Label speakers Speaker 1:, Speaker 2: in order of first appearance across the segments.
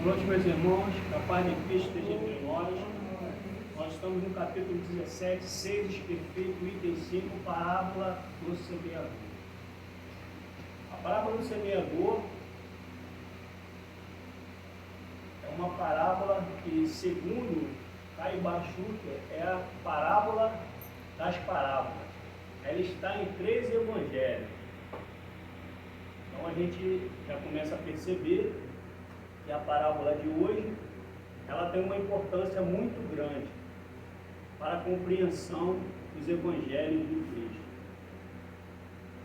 Speaker 1: noite, meus irmãos, que a paz de Cristo esteja entre nós. Nós estamos no capítulo 17, Sedes Perfeito, item 5, parábola do semeador. A parábola do semeador é uma parábola que, segundo Caio Bachuca, é a parábola das parábolas. Ela está em 3 evangelhos. Então a gente já começa a perceber que a parábola de hoje, ela tem uma importância muito grande para a compreensão dos evangelhos de Cristo.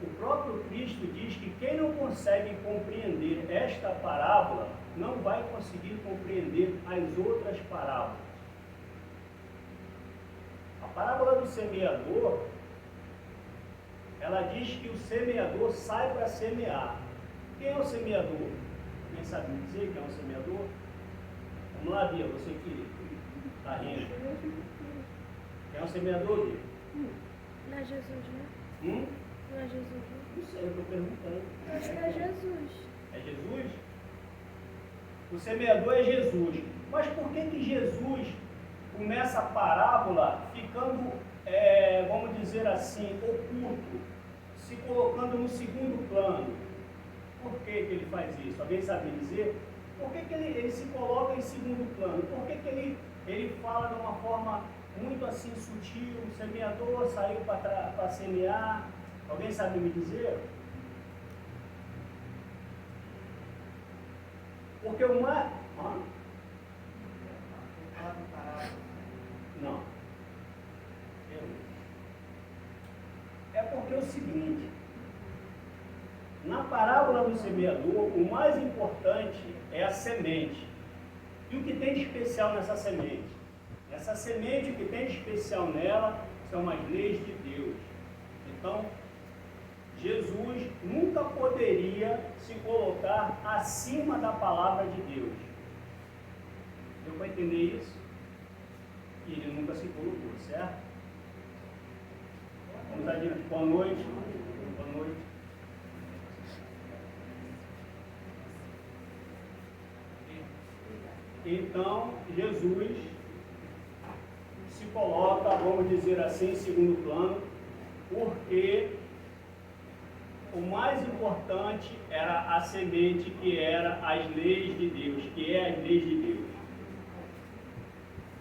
Speaker 1: O próprio Cristo diz que quem não consegue compreender esta parábola, não vai conseguir compreender as outras parábolas. A parábola do semeador, ela diz que o semeador sai para semear. Quem é o semeador? Quem sabe me dizer quem é o semeador? Vamos lá, Bia, você que está rindo. Quem é o semeador, Bia?
Speaker 2: Não é Jesus, né? Não é Jesus, né?
Speaker 1: Não sei, eu estou perguntando.
Speaker 2: Acho que é Jesus.
Speaker 1: É Jesus? O semeador é Jesus. Mas por que Jesus começa a parábola ficando, vamos dizer assim, oculto, se colocando no segundo plano? Por que ele faz isso? Alguém sabe dizer? Por que ele se coloca em segundo plano? Por que ele fala de uma forma muito assim sutil? O semeador saiu para semear. Alguém sabe me dizer? Porque uma... Não. É porque é o seguinte... Na parábola do semeador, o mais importante é a semente. E o que tem de especial nessa semente? Essa semente, o que tem de especial nela são as leis de Deus. Então, Jesus nunca poderia se colocar acima da palavra de Deus. Deu para entender isso? E ele nunca se colocou, certo? Vamos adiante. Boa noite. Boa noite. Então, Jesus se coloca, vamos dizer assim, em segundo plano, porque o mais importante era a semente, que era as leis de Deus, que é as leis de Deus.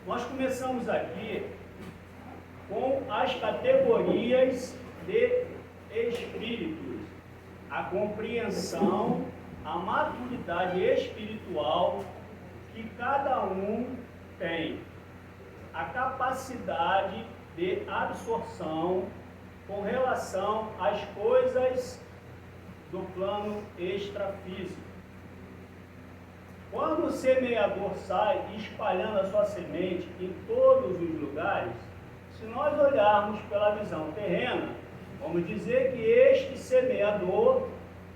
Speaker 1: Nós começamos aqui com as categorias de espíritos, a compreensão, a maturidade espiritual que cada um tem, a capacidade de absorção com relação às coisas do plano extrafísico. Quando o semeador sai espalhando a sua semente em todos os lugares, se nós olharmos pela visão terrena, vamos dizer que este semeador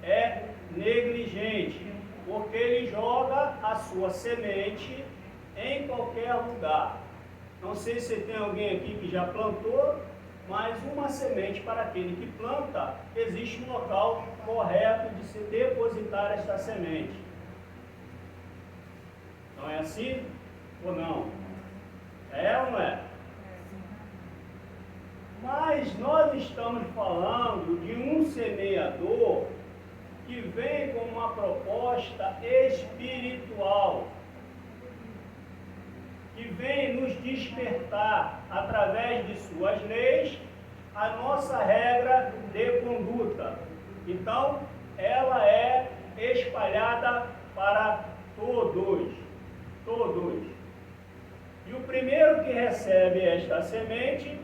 Speaker 1: é negligente, porque ele joga a sua semente em qualquer lugar. Não sei se tem alguém aqui que já plantou, mas uma semente para aquele que planta, existe um local correto de se depositar esta semente. Não é assim ou não? É ou não é? Mas nós estamos falando de um semeador que vem com uma proposta espiritual, que vem nos despertar, através de suas leis, a nossa regra de conduta. Então, ela é espalhada para todos. E o primeiro que recebe esta semente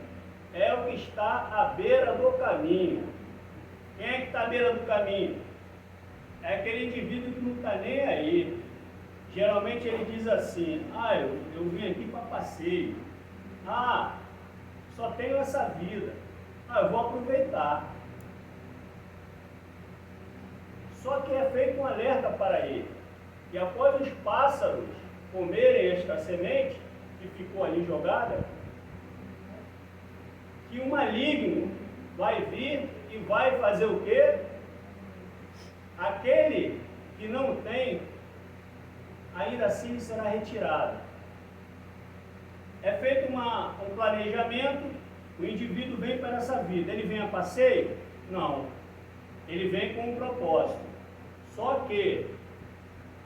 Speaker 1: é o que está à beira do caminho. Quem é que está à beira do caminho? É aquele indivíduo que não está nem aí. Geralmente ele diz assim: eu vim aqui para passeio. Só tenho essa vida. Eu vou aproveitar. Só que é feito um alerta para ele. E após os pássaros comerem esta semente, que ficou ali jogada, que o maligno vai vir e vai fazer o quê? Aquele que não tem ainda assim será retirada. É feito um planejamento, o indivíduo vem para essa vida. Ele vem a passeio? Não. Ele vem com um propósito. Só que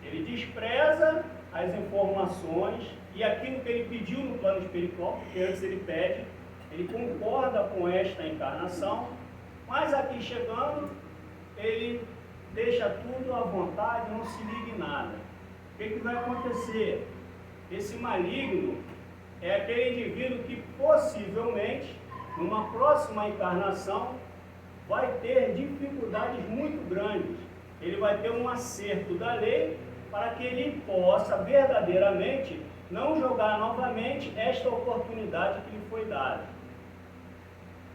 Speaker 1: ele despreza as informações e aquilo que ele pediu no plano espiritual, porque antes ele pede, ele concorda com esta encarnação, mas aqui chegando, ele deixa tudo à vontade, não se liga em nada. O que vai acontecer? Esse maligno é aquele indivíduo que possivelmente, numa próxima encarnação, vai ter dificuldades muito grandes. Ele vai ter um acerto da lei para que ele possa verdadeiramente não jogar novamente esta oportunidade que lhe foi dada.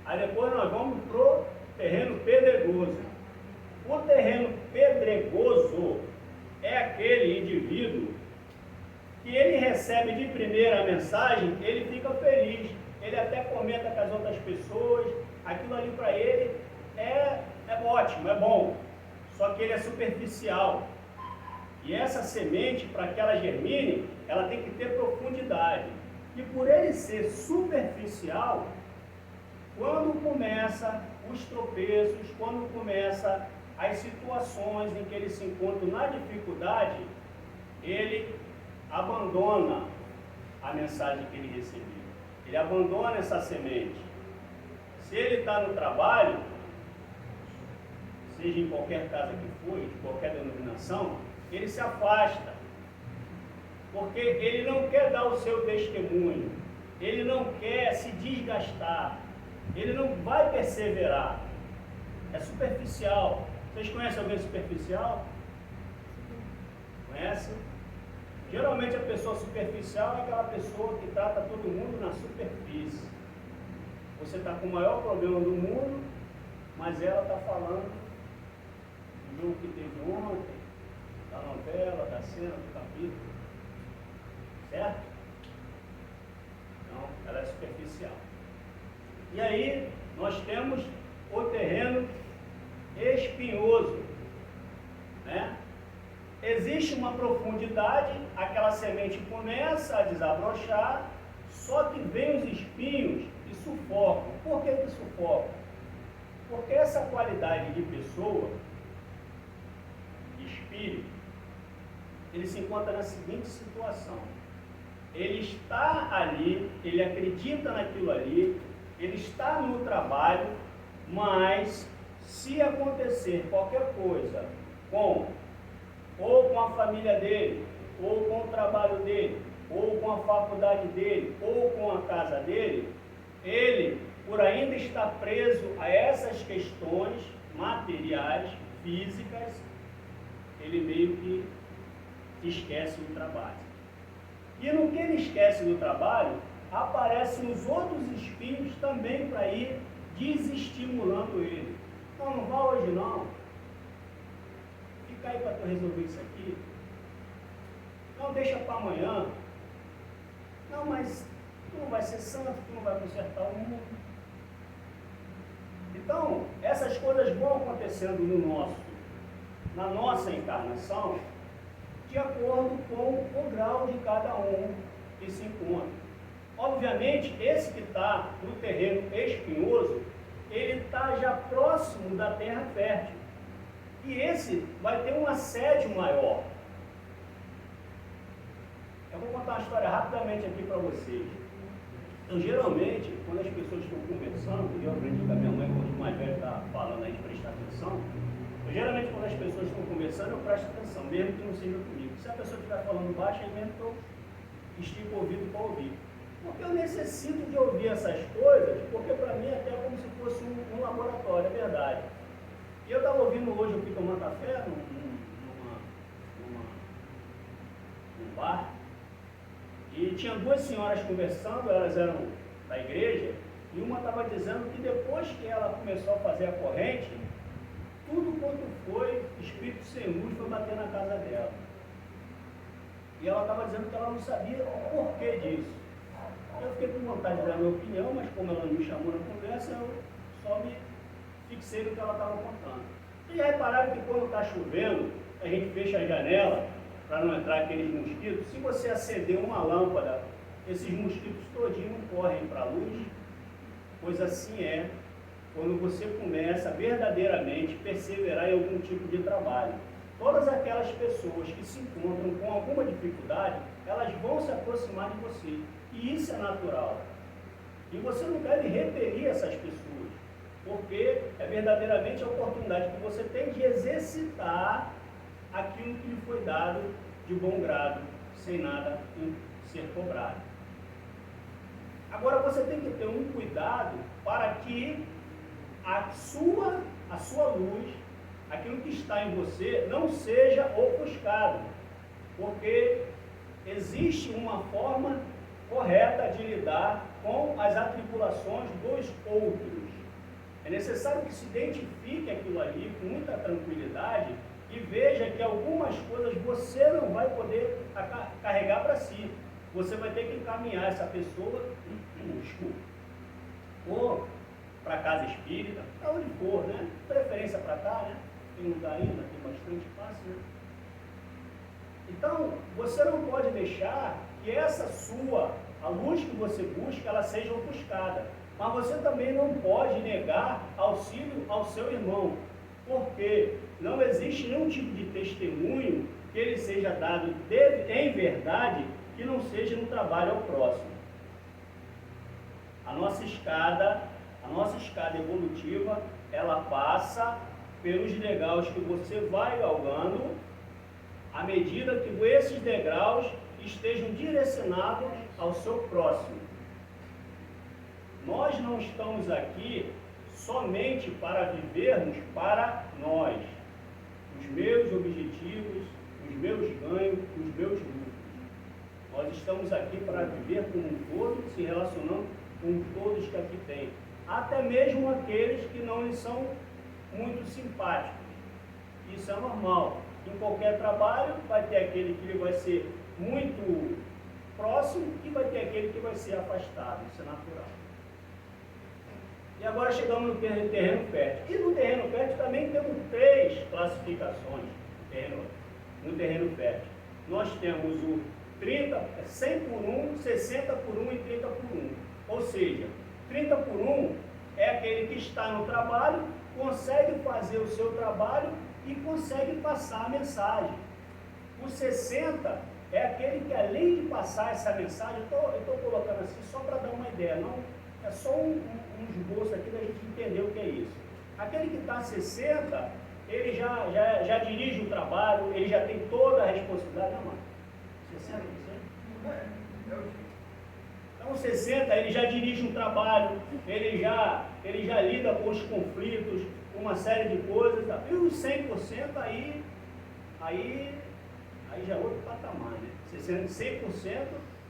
Speaker 1: Aí depois nós vamos para o terreno pedregoso. O terreno pedregoso é aquele indivíduo que ele recebe de primeira a mensagem, ele fica feliz, ele até comenta com as outras pessoas, aquilo ali para ele é ótimo, é bom, só que ele é superficial. E essa semente, para que ela germine, ela tem que ter profundidade. E por ele ser superficial, quando começa os tropeços, quando começa as situações em que ele se encontra na dificuldade, ele abandona a mensagem que ele recebeu. Ele abandona essa semente. Se ele está no trabalho, seja em qualquer casa que for, de qualquer denominação, ele se afasta, porque ele não quer dar o seu testemunho, ele não quer se desgastar, ele não vai perseverar, é superficial. Vocês conhecem alguém superficial? Conhecem? Geralmente a pessoa superficial é aquela pessoa que trata todo mundo na superfície. Você está com o maior problema do mundo, mas ela está falando do jogo que teve ontem, da novela, da cena, do capítulo, certo? Então, ela é superficial. E aí, nós temos o terreno espinhoso, né? Existe uma profundidade, aquela semente começa a desabrochar, só que vem os espinhos e sufocam. Por que sufocam? Porque essa qualidade de pessoa, de espírito, ele se encontra na seguinte situação: ele está ali, ele acredita naquilo ali, ele está no trabalho, mas se acontecer qualquer coisa ou com a família dele, ou com o trabalho dele, ou com a faculdade dele, ou com a casa dele, ele, por ainda estar preso a essas questões materiais, físicas, ele meio que esquece do trabalho. E no que ele esquece do trabalho, aparecem os outros espinhos também para ir desestimulando ele. Não vá hoje não. Fica aí para tu resolver isso aqui. Não, deixa para amanhã. Não, mas tu não vai ser santo, tu não vai consertar o mundo. Então, essas coisas vão acontecendo na nossa encarnação, de acordo com o grau de cada um que se encontra. Obviamente, esse que está no terreno espinhoso, ele está já próximo da terra fértil. E esse vai ter um assédio maior. Eu vou contar uma história rapidamente aqui para vocês. Então, geralmente, quando as pessoas estão conversando, e eu aprendi com a minha mãe, quando o mais velho está falando aí de prestar atenção, geralmente quando as pessoas estão conversando, eu presto atenção, mesmo que não seja comigo. Se a pessoa estiver falando baixo, é mesmo que eu estico o ouvido para ouvir. Porque eu necessito de ouvir essas coisas, porque para mim é até como se fosse um laboratório, é verdade. E eu estava ouvindo hoje, eu fui tomar café num bar, e tinha duas senhoras conversando, elas eram da igreja, e uma estava dizendo que depois que ela começou a fazer a corrente, tudo quanto foi, espírito sem luz foi bater na casa dela. E ela estava dizendo que ela não sabia o porquê disso. Eu fiquei com vontade de dar a minha opinião, mas como ela me chamou na conversa, eu só me fixei no que ela estava contando. Vocês já repararam que quando está chovendo, a gente fecha a janela para não entrar aqueles mosquitos, se você acender uma lâmpada, esses mosquitos todinho não correm para a luz, pois assim é quando você começa verdadeiramente perseverar em algum tipo de trabalho. Todas aquelas pessoas que se encontram com alguma dificuldade, elas vão se aproximar de você. E isso é natural. E você não deve repelir essas pessoas, porque é verdadeiramente a oportunidade que você tem de exercitar aquilo que lhe foi dado de bom grado, sem nada em ser cobrado. Agora você tem que ter um cuidado para que a sua luz, aquilo que está em você, não seja ofuscado, porque existe uma forma correta de lidar com as atribulações dos outros. É necessário que se identifique aquilo ali com muita tranquilidade e veja que algumas coisas você não vai poder carregar para si. Você vai ter que encaminhar essa pessoa, ou para a casa espírita, para onde for, né? Preferência para cá, né? Tem lugar ainda, tem bastante espaço, né? Então, você não pode deixar que a luz que você busca, ela seja ofuscada. Mas você também não pode negar auxílio ao seu irmão, porque não existe nenhum tipo de testemunho que ele seja dado em verdade que não seja no trabalho ao próximo. A nossa escada evolutiva, ela passa pelos degraus que você vai galgando, à medida que esses degraus estejam direcionados ao seu próximo. Nós não estamos aqui somente para vivermos para nós, os meus objetivos, os meus ganhos, os meus lucros. Nós estamos aqui para viver com um todo, se relacionando com todos que aqui tem, até mesmo aqueles que não lhes são muito simpáticos. Isso é normal. Em qualquer trabalho vai ter aquele que vai ser muito próximo e vai ter aquele que vai ser afastado. Isso é natural. E agora chegamos no terreno fértil. E no terreno fértil também temos 3 classificações no terreno fértil. Nós temos o 100 por 1, 60 por 1 e 30 por 1. Ou seja, 30 por 1 é aquele que está no trabalho, consegue fazer o seu trabalho e consegue passar a mensagem. O 60 é aquele que, além de passar essa mensagem, eu estou colocando assim só para dar uma ideia, não é só um esboço aqui da gente entender o que é isso. Aquele que está 60, ele já dirige o trabalho, ele já tem toda a responsabilidade. Não, mano. 60, Então, 60, ele já dirige um trabalho, ele já lida com os conflitos, com uma série de coisas. Tá? E os 100% aí já é outro patamar, né? 100%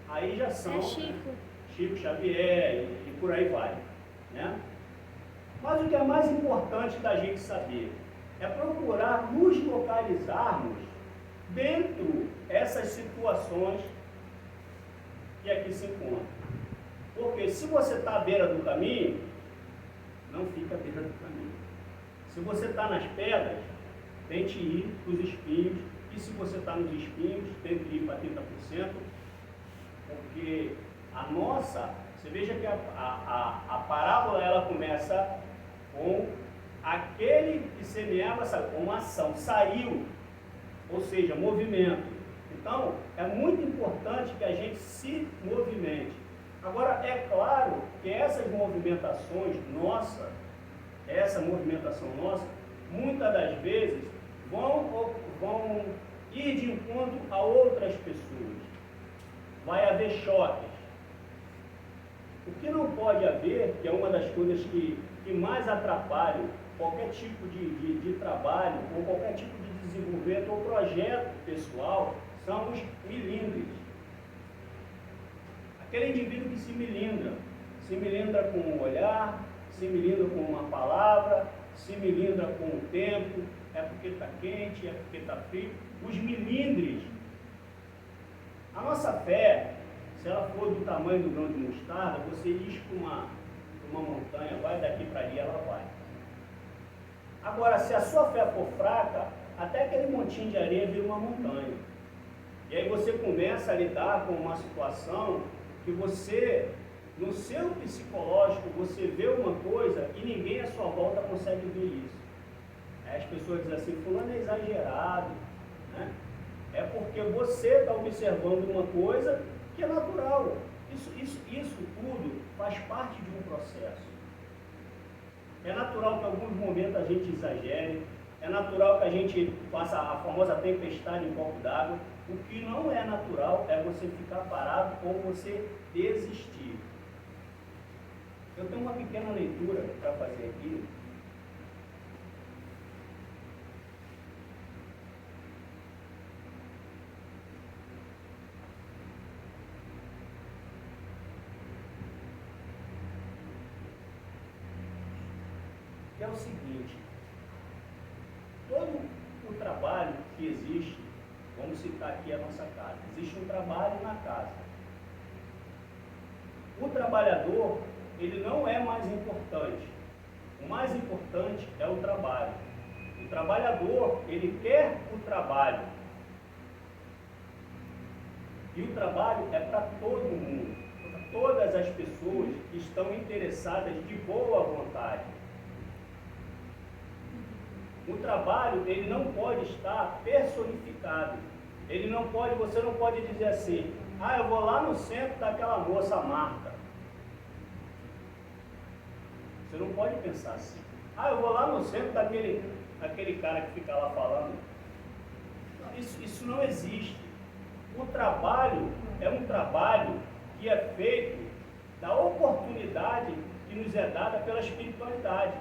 Speaker 1: aí já são Chico Xavier e por aí vai, né? Mas o que é mais importante da gente saber é procurar nos localizarmos dentro dessas situações que aqui se encontram. Porque se você está à beira do caminho, não fica à beira do caminho. Se você está nas pedras, tente ir para os espinhos. E se você está nos espinhos, tente ir para 30%. Porque você veja que a parábola ela começa com aquele que semeava, com uma ação, saiu, ou seja, movimento. Então, é muito importante que a gente se movimente. Agora, é claro que essas movimentações nossas, muitas das vezes vão ir de encontro a outras pessoas. Vai haver choques. O que não pode haver, que é uma das coisas que mais atrapalham qualquer tipo de trabalho, ou qualquer tipo de desenvolvimento ou projeto pessoal, são os milindres. Aquele indivíduo que se milindra com um olhar, se milindra com uma palavra, se milindra com o tempo, é porque está quente, é porque está frio. Os milindres. A nossa fé, se ela for do tamanho do grão de mostarda, você diz para uma montanha, vai daqui para ali, ela vai. Agora, se a sua fé for fraca, até aquele montinho de areia vira uma montanha. E aí você começa a lidar com uma situação que você, no seu psicológico, você vê uma coisa e ninguém à sua volta consegue ver isso. Aí as pessoas dizem assim, fulano é exagerado, né? É porque você está observando uma coisa que é natural. Isso tudo faz parte de um processo. É natural que em alguns momentos a gente exagere, é natural que a gente faça a famosa tempestade em copo d'água. O que não é natural é você ficar parado ou você desistir. Eu tenho uma pequena leitura para fazer aqui. Que é o seguinte, todo o trabalho que existe, vamos citar aqui a nossa casa, existe um trabalho na casa. O trabalhador, ele não é mais importante. O mais importante é o trabalho. O trabalhador, ele quer o trabalho. E o trabalho é para todo mundo, para todas as pessoas que estão interessadas de boa vontade. O trabalho, ele não pode estar personificado. Ele não pode, você não pode dizer assim, ah, eu vou lá no centro daquela moça Marta. Você não pode pensar assim. Ah, eu vou lá no centro daquele cara que fica lá falando. Isso não existe. O trabalho é um trabalho que é feito da oportunidade que nos é dada pela espiritualidade.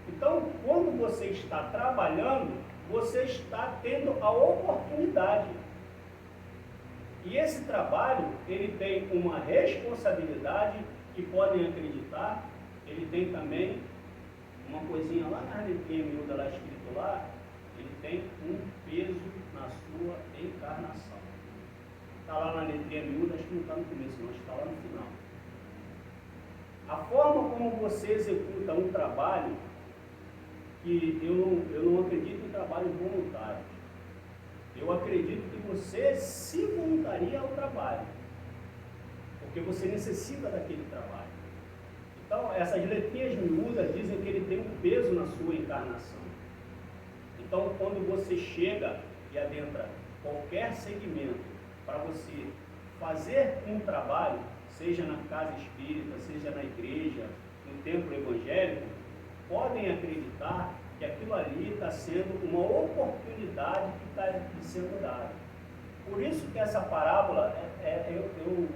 Speaker 1: Então, quando você está trabalhando, você está tendo a oportunidade. E esse trabalho, ele tem uma responsabilidade que podem acreditar, ele tem também uma coisinha lá na letrinha miúda lá escrito lá, ele tem um peso na sua encarnação. Está lá na letrinha miúda, acho que não está no começo, mas está lá no final. A forma como você executa um trabalho, que eu não acredito em trabalhos voluntários. Eu acredito que você se voluntaria ao trabalho, porque você necessita daquele trabalho. Então, essas letrinhas miúdas dizem que ele tem um peso na sua encarnação. Então, quando você chega e adentra qualquer segmento para você fazer um trabalho, seja na casa espírita, seja na igreja, no templo evangélico, podem acreditar que aquilo ali está sendo uma oportunidade que está sendo dada. Por isso que essa parábola, eu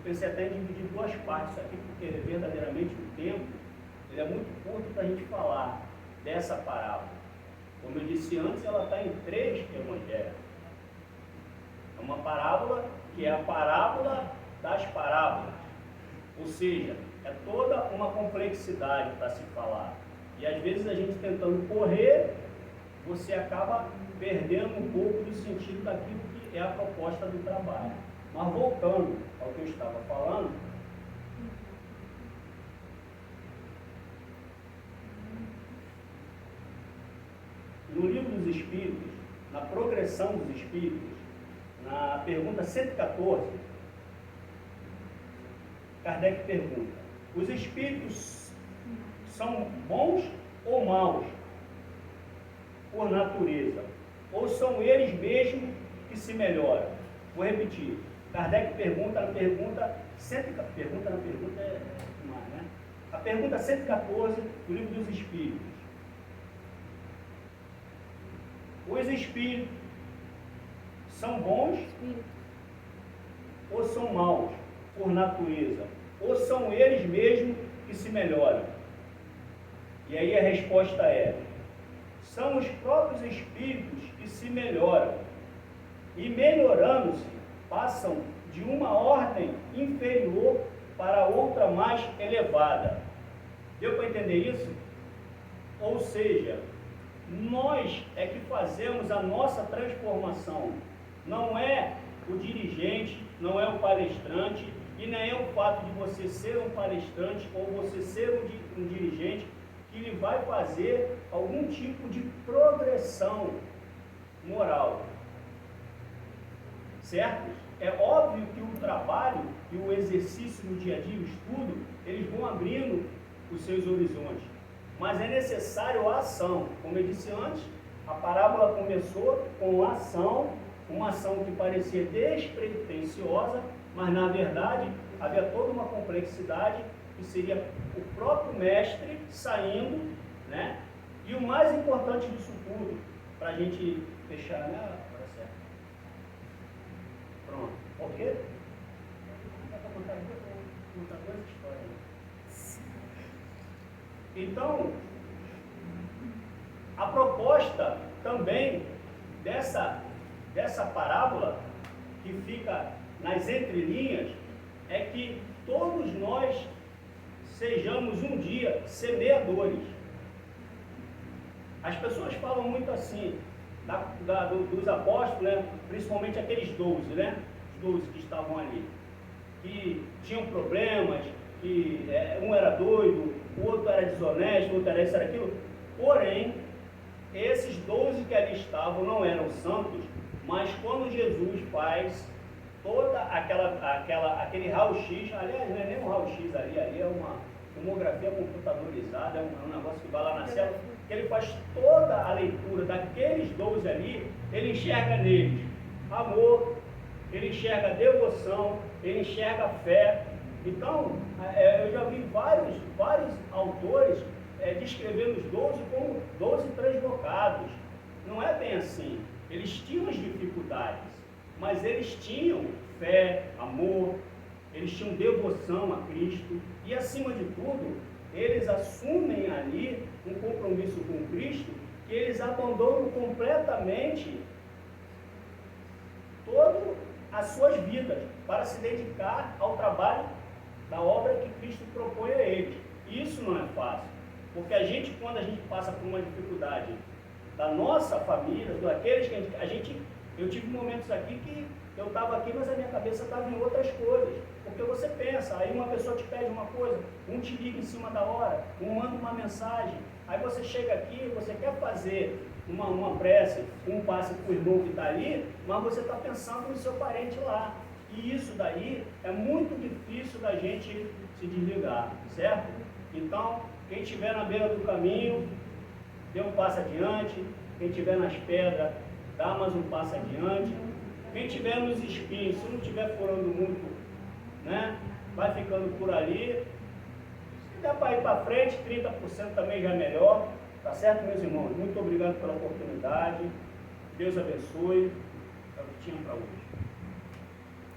Speaker 1: pensei até em dividir duas partes aqui, porque verdadeiramente o tempo ele é muito curto para a gente falar dessa parábola. Como eu disse antes, ela está em 3 evangelhos. É uma parábola que é a parábola das parábolas. Ou seja, é toda uma complexidade para se falar. E às vezes a gente tentando correr, você acaba perdendo um pouco do sentido daquilo que é a proposta do trabalho. Mas voltando ao que eu estava falando, no livro dos Espíritos, na progressão dos Espíritos, na pergunta 114, Kardec pergunta, os Espíritos são bons ou maus por natureza? Ou são eles mesmos que se melhoram? Vou repetir. Kardec pergunta na pergunta 114, né? A pergunta 114 do Livro dos Espíritos. Os Espíritos são bons ou são maus por natureza? Ou são eles mesmos que se melhoram? E aí a resposta é: são os próprios espíritos que se melhoram, e melhorando-se, passam de uma ordem inferior para outra mais elevada. Deu para entender isso? Ou seja, nós é que fazemos a nossa transformação. Não é o dirigente, não é o palestrante, e nem é o fato de você ser um palestrante ou você ser um dirigente que lhe vai fazer algum tipo de progressão moral. certos, é óbvio que o trabalho e o exercício no dia a dia, o estudo, eles vão abrindo os seus horizontes. Mas é necessário a ação. Como eu disse antes, a parábola começou com a ação, uma ação que parecia despretensiosa, mas na verdade havia toda uma complexidade, que seria o próprio mestre saindo, né? E o mais importante disso tudo, para a gente fechar, né? Agora certo. Pronto. Por quê? Dá para contar duas histórias. Então, a proposta também dessa parábola, que fica nas entrelinhas, é que todos nós sejamos um dia semeadores. As pessoas falam muito assim, dos apóstolos, né? Principalmente aqueles 12, né? Os 12 que estavam ali, que tinham problemas, que um era doido, o outro era desonesto, o outro era isso, era aquilo. Porém, esses 12 que ali estavam não eram santos, mas quando Jesus faz toda aquele raio-x, aliás, não é nem um raio-x ali é uma tomografia computadorizada, é um negócio que vai lá na célula, que ele faz toda a leitura daqueles 12 ali, ele enxerga neles amor, ele enxerga devoção, ele enxerga fé. Então, eu já vi vários autores descrevendo os 12 como 12 translocados. Não é bem assim. Eles tinham as dificuldades, mas eles tinham fé, amor, eles tinham devoção a Cristo e, acima de tudo, eles assumem ali um compromisso com Cristo, que eles abandonam completamente todas as suas vidas para se dedicar ao trabalho da obra que Cristo propõe a eles. E isso não é fácil, porque quando a gente passa por uma dificuldade da nossa família, daqueles que eu tive momentos aqui que eu estava aqui, mas a minha cabeça estava em outras coisas, porque você pensa, aí uma pessoa te pede uma coisa, um te liga em cima da hora, um manda uma mensagem, aí você chega aqui, você quer fazer uma prece, um passe para o irmão que está ali, mas você está pensando no seu parente lá, e isso daí é muito difícil da gente se desligar, certo? Então, quem estiver na beira do caminho, dê um passo adiante. Quem estiver nas pedras, dá mais um passo adiante. Quem estiver nos espinhos, se não estiver furando muito, né, vai ficando por ali. Se der para ir para frente, 30% também já é melhor. Tá certo, meus irmãos? Muito obrigado pela oportunidade. Deus abençoe. É o que tinha para hoje.